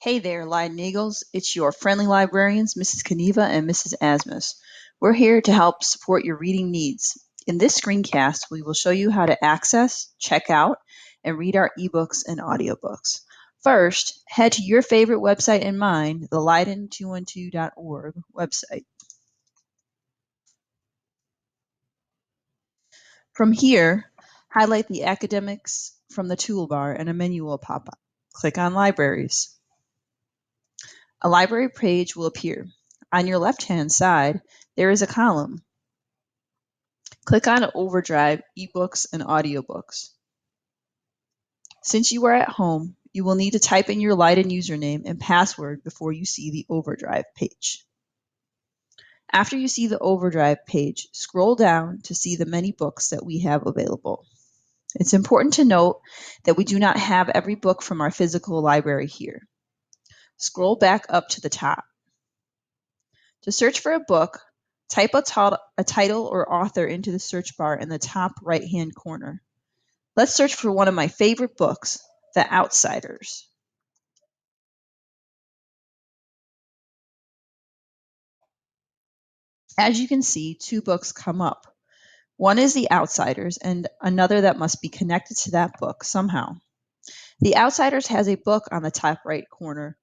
Hey there, Lion Eagles. It's your friendly librarians, Mrs. Kaniva and Mrs. Asmus. We're here to help support your reading needs. In this screencast, we will show you how to access, check out, and read our ebooks and audiobooks. First, head to your favorite website and mine, the Leiden212.org website. From here, highlight the academics from the toolbar and a menu will pop up. Click on Libraries. A library page will appear. On your left-hand side, there is a column. Click on Overdrive, eBooks, and Audiobooks. Since you are at home, you will need to type in your Leiden username and password before you see the Overdrive page. After you see the Overdrive page, scroll down to see the many books that we have available. It's important to note that we do not have every book from our physical library here. Scroll back up to the top. To search for a book, type a title or author into the search bar in the top right-hand corner. Let's search for one of my favorite books, The Outsiders. As you can see, two books come up. One is The Outsiders and another that must be connected to that book somehow. The Outsiders has a book on the top right corner.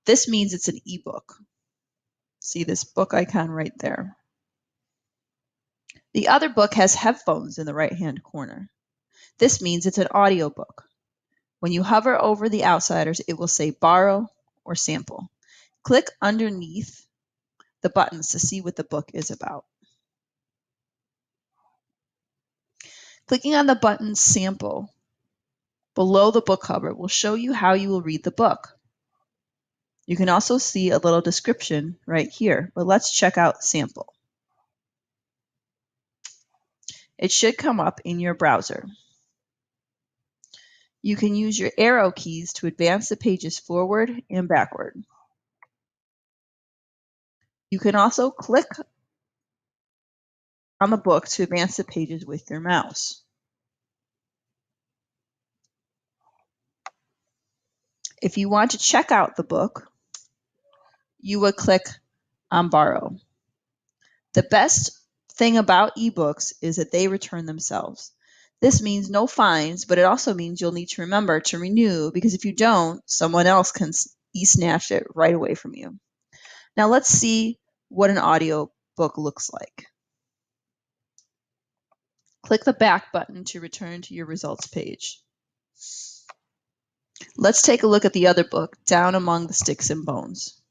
This means it's an ebook. See this book icon right there. The other book has headphones in the right-hand corner. This means it's an audiobook. When you hover over The Outsiders, it will say Borrow or Sample. Click underneath the buttons to see what the book is about. Clicking on the button Sample below the book cover will show you how you will read the book. You can also see a little description right here, but let's check out Sample. It should come up in your browser. You can use your arrow keys to advance the pages forward and backward. You can also click on the book to advance the pages with your mouse. If you want to check out the book, you would click on Borrow. The best thing about ebooks is that they return themselves. This means no fines, but it also means you'll need to remember to renew because if you don't, someone else can e-snatch it right away from you. Now let's see what an audio book looks like. Click the back button to return to your results page. Let's take a look at the other book, Down Among the Sticks and Bones.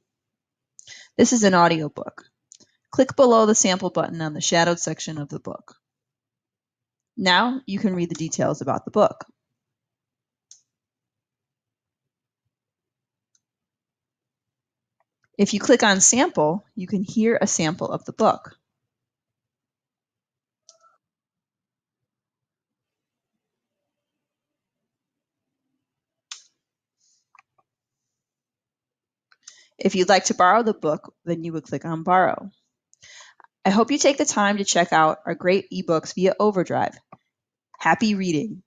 This is an audiobook. Click below the sample button on the shadowed section of the book. Now you can read the details about the book. If you click on Sample, you can hear a sample of the book. If you'd like to borrow the book, then you would click on Borrow. I hope you take the time to check out our great ebooks via Overdrive. Happy reading!